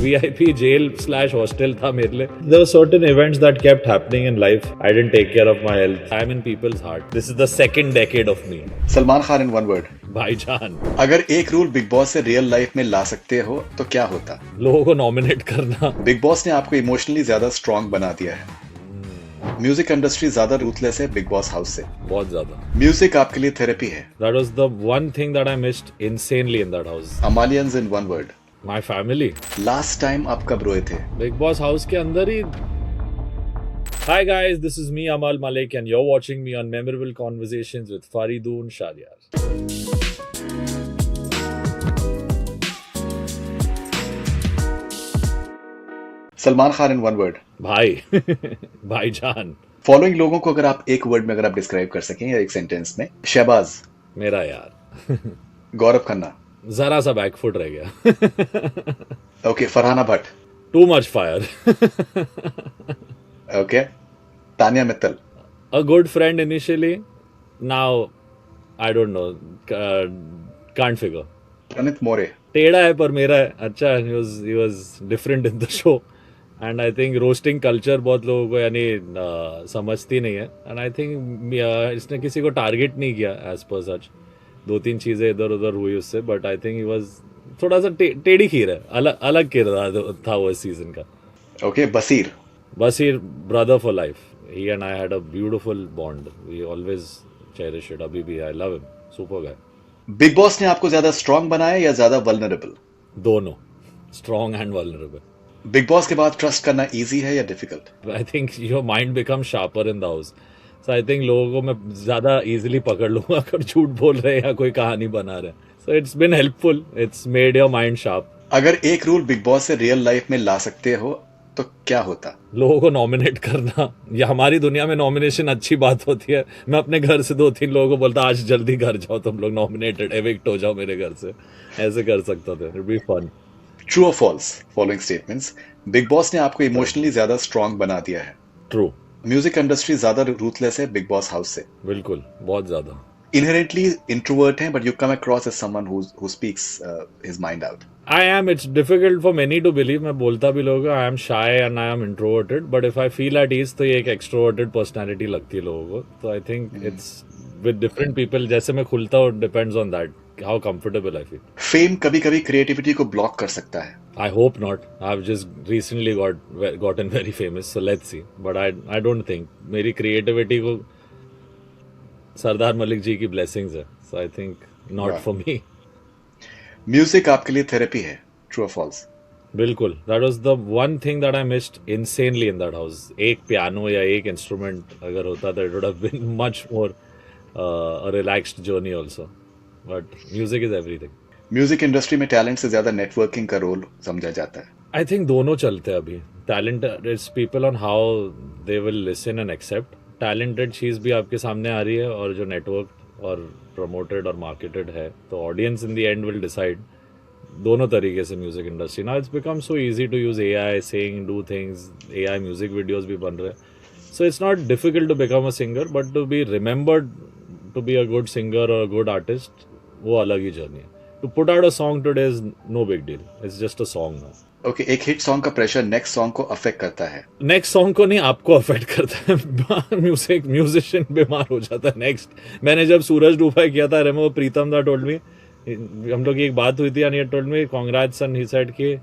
VIP jail/hostel था मेरे लिए. There were certain events that kept happening in life. I didn't take care of my health. I'm in people's heart. This is the second decade of me. Salman Khan in one word. भाईजान. अगर एक rule big boss से real life में ला सकते हो तो क्या होता? लोगों को नॉमिनेट करना. बिग बॉस ने आपको इमोशनली ज्यादा स्ट्रॉन्ग बना दिया है. म्यूजिक इंडस्ट्री ज्यादा रूथलेस है बिग बॉस हाउस से. बहुत ज्यादा. म्यूजिक आपके लिए थेरेपी है. That was the one thing that I missed insanely in that house. Amaliens in one word. My family. Last time आप कब रोए थे? बिग बॉस हाउस के अंदर ही. Hi guys, this is me Amal Malik and you're watching me on Memorable Conversations with Faridoon Shahryar. Salman Khan in one word. भाई. भाईजान. Following लोगों को अगर आप एक वर्ड में अगर आप डिस्क्राइब कर सकें या एक सेंटेंस में. शहबाज. मेरा यार. गौरव खन्ना. जरा सा बैकफुट रह गया. Okay. Farhana Bhatt. Too much fire. Okay. Tania Mittal. A good friend initially. Now I don't know. Can't figure. Pranit More. टेढ़ा है पर मेरा है. अच्छा. He was different in the show. And I think roasting culture बहुत लोगों को यानी समझती नहीं है. एंड आई थिंक इसने किसी को टारगेट नहीं किया एज पर सच. 2-3 चीज़ें इधर उधर हुई उससे. But I think he was थोड़ा सा टेढ़ी खीर है. अलग किरदार था वो इस सीजन का. Okay. Basir. Basir brother for life. He and I had a beautiful bond. We always cherish it. अभी भी I love him. Super guy. Bigg Boss ने आपको ज्यादा स्ट्रॉन्ग बनाया या ज्यादा वल्नरेबल? दोनों. Strong and vulnerable. Bigg Boss के बाद ट्रस्ट करना इजी है या difficult? I think your mind becomes sharper in the house. So I think लोगों को मैं ज्यादा easily पकड़ लूंगा अगर झूठ बोल रहे हैं या कोई कहानी बना रहे हैं. So it's been helpful. It's made your mind sharp. अगर एक रूल बिग बॉस से रियल लाइफ में ला सकते हो तो क्या होता? लोगों को नॉमिनेट करना. या हमारी दुनिया में नॉमिनेशन अच्छी बात होती है. मैं अपने घर से 2-3 लोगों को बोलता आज जल्दी घर जाओ तुम लोग, नॉमिनेटेड, एविक्ट हो जाओ मेरे घर से. ऐसे कर सकता था. It'd be fun. ट्रू और false following statements. Bigg Boss ने आपको इमोशनली ज्यादा स्ट्रॉन्ग बना दिया है. True. म्यूजिक इंडस्ट्री ज्यादा रूथलेस है बिग बॉस हाउस से. बिल्कुल. बहुत ज्यादा. इनहेरेंटली इंट्रोवर्ट हैं but you come across as someone who speaks his mind out. I am. It's difficult for many to believe. मैं बोलता भी लोगों को I am shy and I am introverted. But if I feel at ease तो ये एक extroverted personality लगती है लोगों को. तो I think it's with different people. जैसे मैं खुलता हूँ depends on that. How comfortable I feel. Fame कभी कभी क्रिएटिविटी को ब्लॉक कर सकता है. I hope not. I've just recently gotten very famous. So let's see. But I don't think मेरी creativity को सरदार मलिक जी की blessings है. So I think not for me. Music आपके लिए थेरेपी है. ट्रू और फॉल्स? बिल्कुल. That was the one thing that I missed insanely in that house. एक पियानो या एक इंस्ट्रूमेंट अगर होता तो it would have been much more a relaxed journey also. But music is everything. Music industry में talent से ज्यादा networking का रोल समझा जाता है. I think दोनों चलते हैं अभी. Talent is people on how they will listen and accept. Talented चीज़ भी आपके सामने आ रही है और जो नेटवर्क और प्रमोटेड और मार्केटेड है तो audience in the end will decide. दोनों तरीके से music industry now it's become so easy to use AI saying do things. AI music videos भी बन रहे हैं. So it's not difficult to become a singer but to be remembered to be a good singer or a good artist वो अलग ही journey है. To put out a song today is no big deal. It's just a song now. Okay. एक hit song का pressure next song को affect करता है. Next song को नहीं आपको अफेक्ट करता है. म्यूजिशियन बीमार हो जाता है. नेक्स्ट मैंने जब सूरज डूबा किया था रेमो प्रीतम दा टोल्ड मी. हम लोग की एक बात हुई थी and he told me congrats and he said कि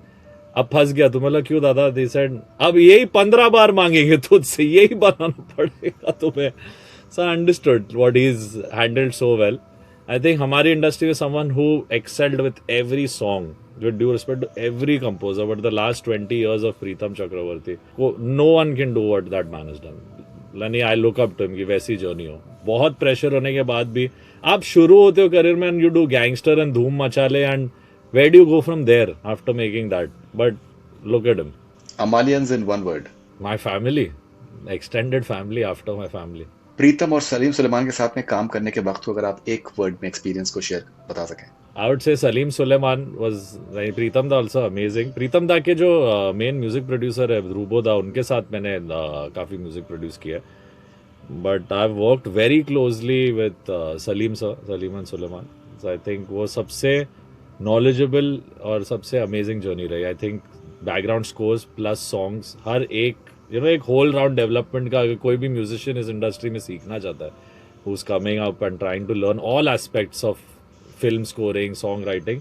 अब फंस गया तू. मतलब क्यों दादा? ही सेड अब यही 15 बार मांगेंगे तुझसे, यही बनाना पड़ेगा तुम्हें. So I understood what he is handled so well. I think हमारी इंडस्ट्री में someone who excelled with every song, with due respect to every composer, but the last 20 years of Pritam Chakravarti, no one can do what that man has done. Lani, I look up to him कि वैसी journey हो. बहुत pressure होने के बाद भी आप शुरू होते हो करियर में and you do gangster and धूम मचा ले and where do you go from there after making that? But look at him. Amaliens in one word. My family, extended family after my family. Pritam और सलीम सुलेमान के साथ में काम करने के वक्त को अगर आप एक वर्ड में एक्सपीरियंस को शेयर बता सकें. I would say Salim Suleiman was like Pritam Da also amazing. Pritam Da के जो मेन म्यूजिक प्रोड्यूसर है रूबो दा उनके साथ मैंने काफ़ी म्यूजिक प्रोड्यूस किया है. But I worked very closely with Salim and Sulaiman. So I think वो सबसे नॉलेजेबल और सबसे अमेजिंग जर्नी रही. I think background scores plus songs, हर एक एक होल राउंड डेवलपमेंट का अगर कोई भी म्यूजिशियन इस इंडस्ट्री में सीखना चाहता है, who's coming up and trying to learn all aspects of film scoring, songwriting,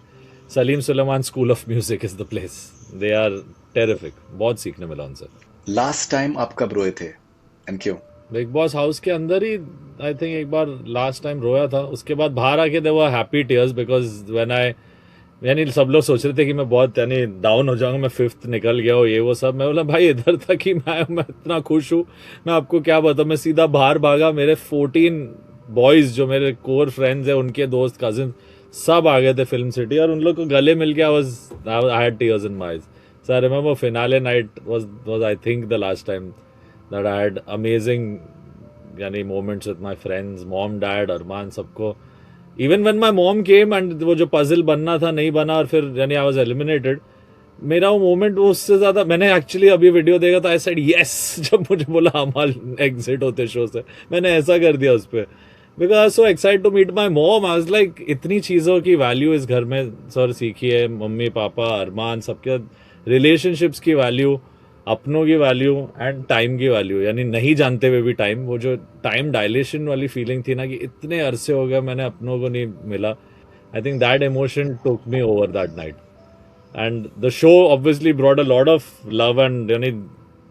Salim Sulaiman School of Music is the place. They are terrific. बहुत सीखने मिला उनसे. लास्ट टाइम आप कब रोए थे एंड क्यों? बिग बॉस हाउस के अंदर ही आई थिंक एक बार लास्ट टाइम रोया था. उसके बाद बाहर आके there were happy tears because when I, यानी सब लोग सोच रहे थे कि मैं बहुत यानी डाउन हो जाऊंगा, मैं 5th निकल गया हो, ये वो सब. मैं बोला भाई इधर तक ही मैं इतना खुश हूँ, मैं आपको क्या बताऊँ. मैं सीधा बाहर भागा. मेरे 14 बॉयज जो मेरे कोर फ्रेंड्स है, उनके दोस्त कजिन सब आ गए थे फिल्म सिटी, और उन लोग को गले मिल के I had tears in my eyes. So I remember finale night was I think the last time that I had amazing यानी moments with my friends, mom, dad, Arman, सबको. Even when my mom came and वो जो puzzle बनना था नहीं बना, और फिर यानी आई वाज एलिमिनेटेड, मेरा वो मोमेंट वो उससे ज्यादा, मैंने एक्चुअली अभी वीडियो देखा था, आई सेड यस जब मुझे बोला अमाल एग्जिट होते शो से, मैंने ऐसा कर दिया उस पर. Because I so excited to meet my mom. I was like इतनी चीज़ों की वैल्यू इस घर में सर सीखी है, मम्मी पापा अरमान सबके, रिलेशनशिप्स की वैल्यू, अपनों की वैल्यू एंड टाइम की वैल्यू, यानी नहीं जानते हुए भी टाइम, वो जो टाइम डायलेशन वाली फीलिंग थी ना कि इतने अरसे हो गए मैंने अपनों को नहीं मिला. I think that emotion took me over that night. And the show obviously brought a lot of love and यानी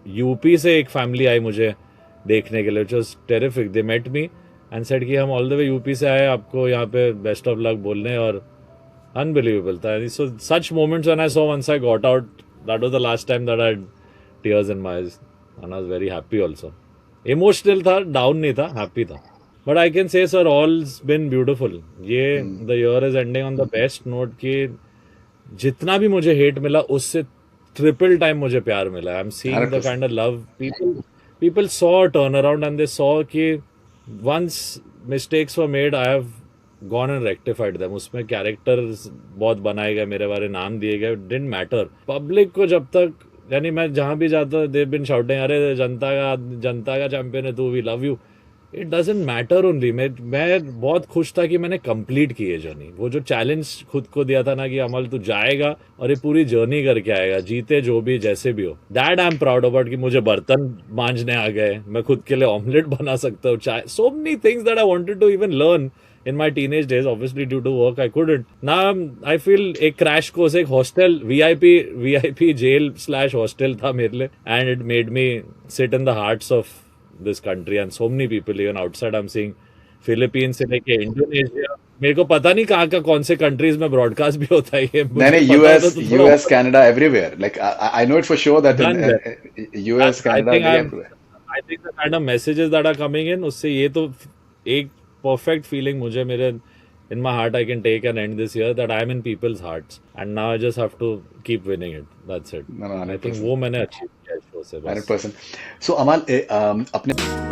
यूपी से एक फैमिली आई मुझे देखने के लिए, which was terrific. They met me and said कि हम ऑल द वे यूपी से आए आपको यहाँ पे बेस्ट ऑफ लक बोलने, और अनबिलीवेबल था. So such moments when I saw once I got out, that was the last time that I tears in my eyes and I was very happy also. Emotional था, down नहीं था, happy था. But I can say sir, all's been beautiful. ये the year is ending on the best note कि जितना भी मुझे hate मिला उससे triple time मुझे प्यार मिला. I'm seeing the kind of love people saw a turnaround and they saw कि once mistakes were made, I have gone and rectified them. उसमें characters बहुत बनाए गए, मेरे बारे नाम दिए गए, didn't matter. Public को जब तक यानी मैं जहाँ भी जाता दे बिन शाउटिंग अरे जनता का चैंपियन है तू, we love you. It doesn't matter only. मैं बहुत खुश था कि मैंने कंप्लीट की ये जर्नी. वो जो चैलेंज खुद को दिया था ना कि अमल तू जाएगा और ये पूरी जर्नी करके आएगा, जीते जो भी जैसे भी हो, that I am proud about. कि मुझे बर्तन मांजने आ गए, मैं खुद के लिए ऑमलेट बना सकता हूँ, chai, so many things that I wanted to even learn in my teenage days. Obviously due to work I couldn't. Now I feel एक crash course, एक hostel VIP jail / hostel था मेरे लिए, and it made me sit in the hearts of this country and so many people even outside. I'm seeing Philippines से लेके Indonesia, मेरे को पता नहीं कहाँ का कौन से कंट्रीज में ब्रॉडकास्ट भी होता है ये. नहीं, US Canada everywhere. Like I know it for sure that in US Canada everywhere. I think the kind of messages that are coming in, उससे ये तो एक perfect feeling मुझे मेरे in my heart I can take and end this year that I am in people's hearts and now I just have to keep winning it. That's it. No, I think वो मैंने achieve किया इस show से बस. 100%. So Amal, अपने